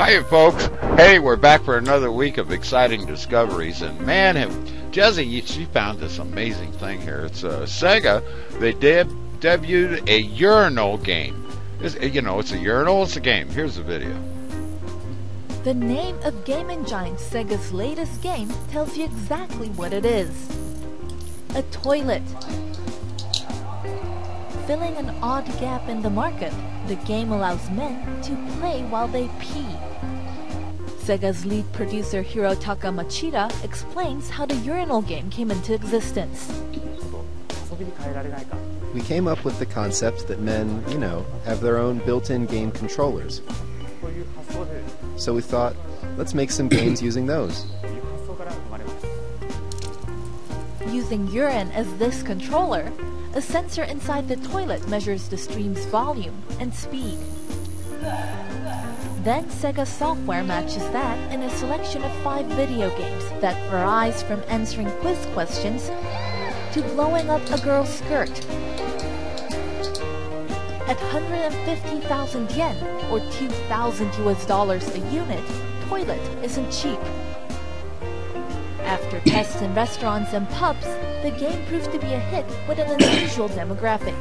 Hi, folks. Hey, we're back for another week of exciting discoveries. And man, Jesse, she found this amazing thing here. It's Sega. They debuted a urinal game. It's a urinal, it's a game. Here's the video. The name of Gaming Giant Sega's latest game tells you exactly what it is. A toilet. Filling an odd gap in the market, the game allows men to play while they pee. Sega's lead producer Hirotaka Machida explains how the urinal game came into existence. We came up with the concept that men, have their own built-in game controllers. So we thought, let's make some games using those. Using urine as this controller, a sensor inside the toilet measures the stream's volume and speed. Then Sega software matches that in a selection of 5 video games that varies from answering quiz questions to blowing up a girl's skirt. At 150,000 yen, or $2,000 a unit, toilet isn't cheap. After tests in restaurants and pubs, the game proved to be a hit with an unusual demographic: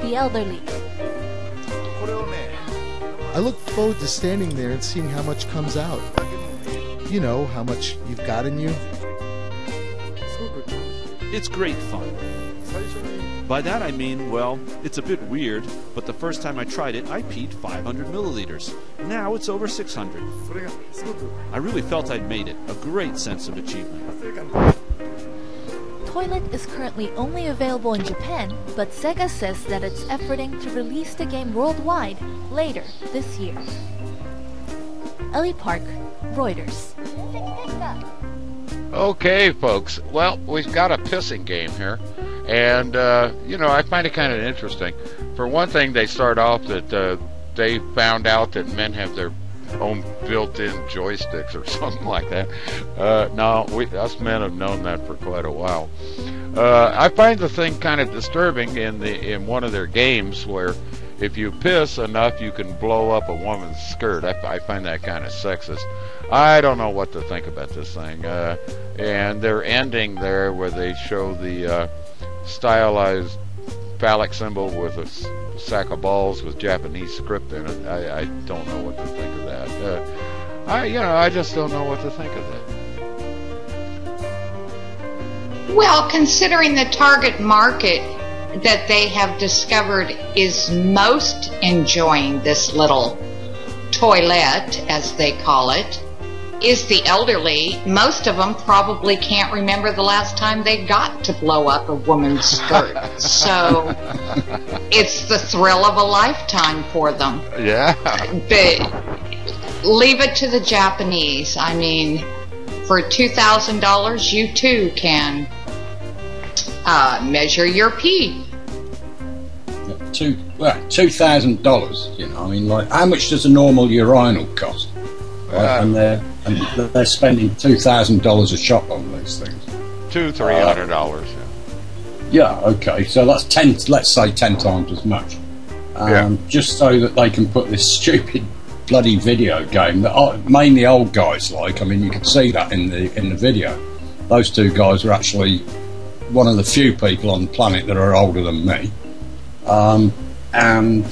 the elderly. I look forward to standing there and seeing how much comes out. How much you've got in you. It's great fun. By that I mean, well, it's a bit weird, but the first time I tried it, I peed 500 milliliters. Now it's over 600. I really felt I'd made it. A great sense of achievement. Toilet is currently only available in Japan, but Sega says that it's efforting to release the game worldwide later this year. Ellie Park, Reuters. Okay, folks. Well, we've got a pissing game here. And, I find it kind of interesting. For one thing, they start off that they found out that men have their own built-in joysticks or something like that. No, us men have known that for quite a while. I find the thing kind of disturbing in one of their games where if you piss enough, you can blow up a woman's skirt. I find that kind of sexist. I don't know what to think about this thing. And their ending there where they show the stylized phallic symbol with a sack of balls with Japanese script in it. I don't know what to think of that. I just don't know what to think of that. Well, considering the target market that they have discovered is most enjoying this little toilet, as they call it, is the elderly. Most of them probably can't remember the last time they got to blow up a woman's skirt. So it's the thrill of a lifetime for them. Yeah. But leave it to the Japanese. I mean, for $2,000, you too can measure your pee. $2,000. How much does a normal urinal cost? And they're spending $2,000 a shot on these things. $300. Yeah. Okay. So that's let's say 10 times as much. Just so that they can put this stupid bloody video game that mainly old guys like. I mean, you can see that in the video. Those two guys are actually one of the few people on the planet that are older than me. And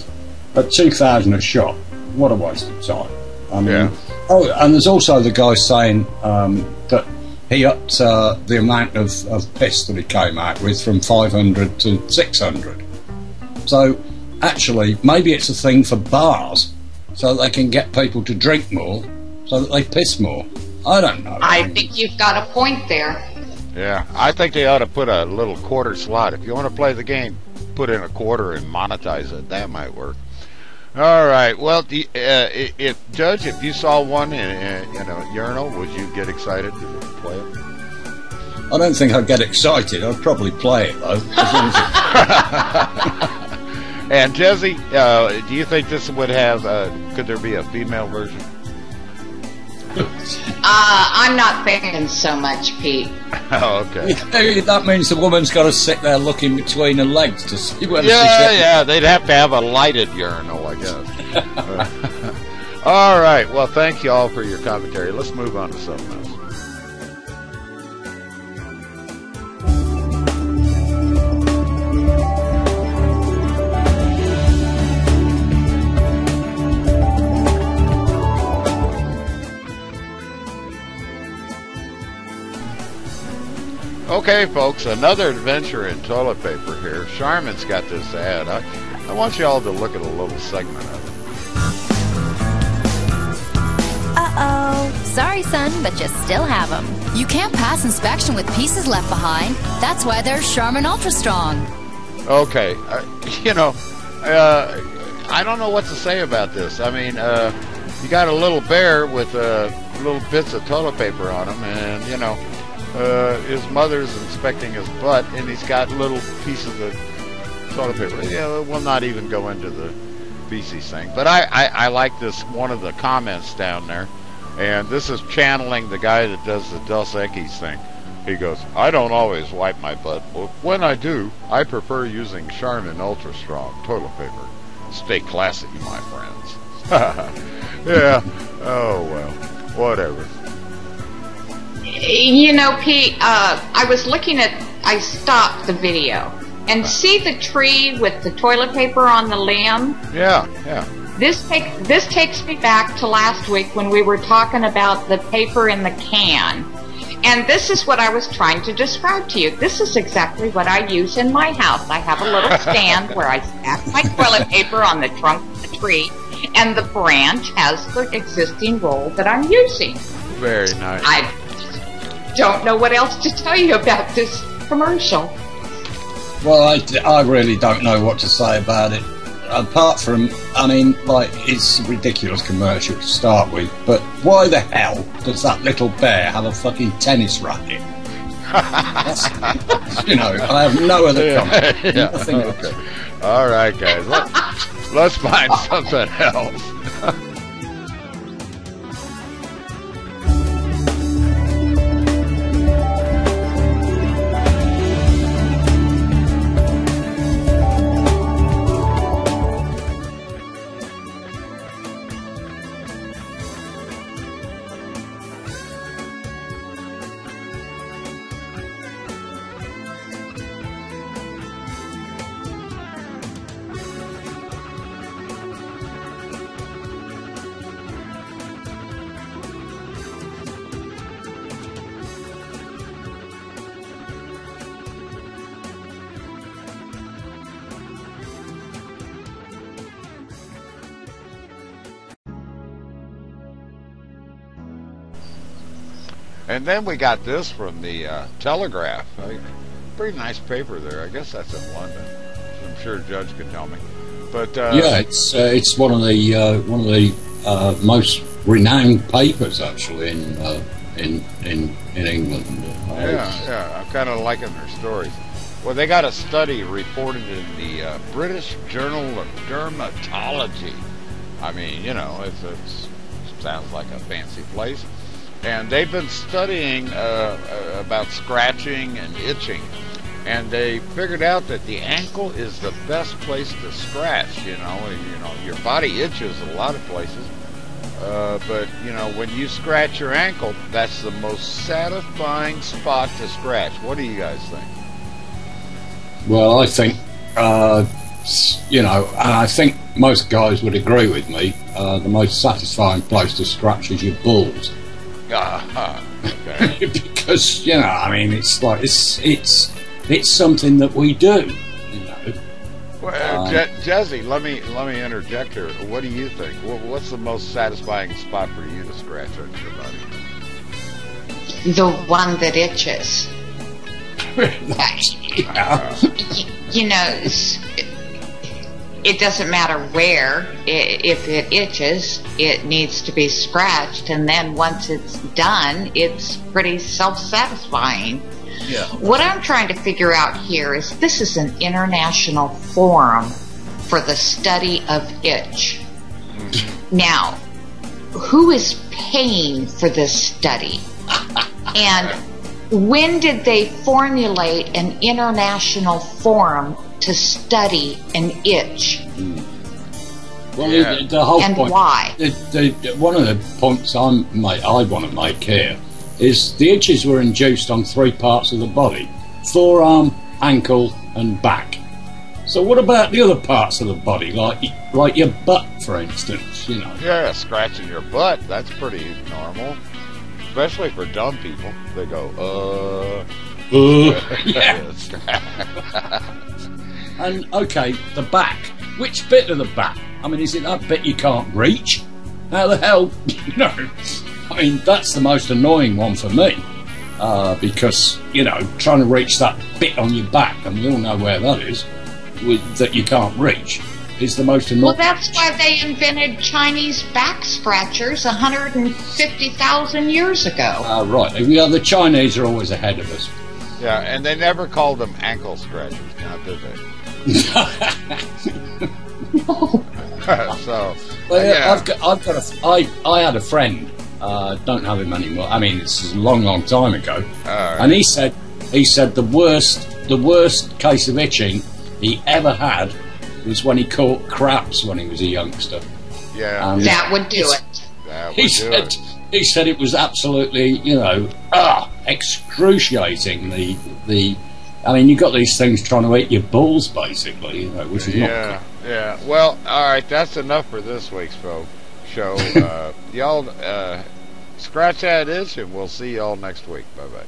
at 2,000 a shot, what a waste of time. I mean, Oh, and there's also the guy saying that he upped the amount of piss that he came out with from 500 to 600. So, actually, maybe it's a thing for bars, so that they can get people to drink more, so that they piss more. I don't know. I think you've got a point there. Yeah, I think they ought to put a little quarter slot. If you want to play the game, put in a quarter and monetize it. That might work. All right. Well, Judge, if you saw one in a urinal, would you get excited to play it? I don't think I'd get excited. I'd probably play it though. And Jesse, do you think this would have? Could there be a female version? I'm not thinking so much, Pete. Oh, okay. That means the woman's got to sit there looking between her legs to see whether yeah, they'd have to have a lighted urinal, I guess. All right. Well, thank you all for your commentary. Let's move on to something else. Okay, folks, another adventure in toilet paper here. Charmin's got this ad. I want you all to look at a little segment of it. Uh-oh. Sorry, son, but you still have them. You can't pass inspection with pieces left behind. That's why they're Charmin Ultra Strong. Okay, I don't know what to say about this. I mean, you got a little bear with little bits of toilet paper on him, and, his mother's inspecting his butt, and he's got little pieces of toilet paper. Yeah, we'll not even go into the feces thing. But I like this, one of the comments down there, and this is channeling the guy that does the Dos Equis thing. He goes, I don't always wipe my butt, but when I do, I prefer using Charmin Ultra Strong toilet paper. Stay classy, my friends. Yeah, oh well, whatever. Pete, I stopped the video and see the tree with the toilet paper on the limb? Yeah. This takes me back to last week when we were talking about the paper in the can. And this is what I was trying to describe to you. This is exactly what I use in my house. I have a little stand where I stack my toilet paper on the trunk of the tree, and the branch has the existing roll that I'm using. Very nice. I don't know what else to tell you about this commercial. Well, I really don't know what to say about it. Apart from, it's a ridiculous commercial to start with, but why the hell does that little bear have a fucking tennis racket? I have no other comment. Nothing else. All right, guys. Let's find something else. And then we got this from the Telegraph. Pretty nice paper there. I guess that's in London. I'm sure Judge could tell me. But it's one of the most renowned papers actually in England. Yeah. I'm kind of liking their stories. Well, they got a study reported in the British Journal of Dermatology. I mean, it sounds like a fancy place. And they've been studying about scratching and itching, and they figured out that the ankle is the best place to scratch. Your body itches a lot of places, but when you scratch your ankle, that's the most satisfying spot to scratch. What do you guys think? Well, I think and I think most guys would agree with me. The most satisfying place to scratch is your balls. Okay. Because it's like it's something that we do. Well, Jesse, let me interject here. What do you think? What's the most satisfying spot for you to scratch on your body? The one that itches. It doesn't matter where. If it itches, it needs to be scratched, and then once it's done, it's pretty self-satisfying. Yeah. What I'm trying to figure out here is this is an international forum for the study of itch. Mm-hmm. Now, who is paying for this study? And when did they formulate an international forum to study an itch? Well, Yeah. the whole And point. why? One of the points I want to make here is the itches were induced on 3 parts of the body: forearm, ankle, and back. So what about the other parts of the body, like your butt, for instance? You know. Yeah, scratching your butt, that's pretty normal. Especially for dumb people. They go, Yeah. And okay, the back. Which bit of the back? I mean, is it that bit you can't reach? How the hell? You know, I mean, that's the most annoying one for me. Because, you know, trying to reach that bit on your back, and we all know where that is, that you can't reach, is the most annoying. Well, that's why they invented Chinese back scratchers 150,000 years ago. Right. Yeah, the Chinese are always ahead of us. yeah, and they never called them ankle scratchers, now did they? So, Well, yeah. I had a friend. Don't have him anymore. I mean, it's a long, long time ago. Right. And he said the worst case of itching he ever had was when he caught craps when he was a youngster. Yeah, That would do it. that would He do said it. he said it was absolutely, you know, excruciating. The I mean, you've got these things trying to eat your balls, basically, you know, which is not. Yeah. Well, all right, that's enough for this week's show. Y'all scratch that itch, and we'll see y'all next week. Bye bye.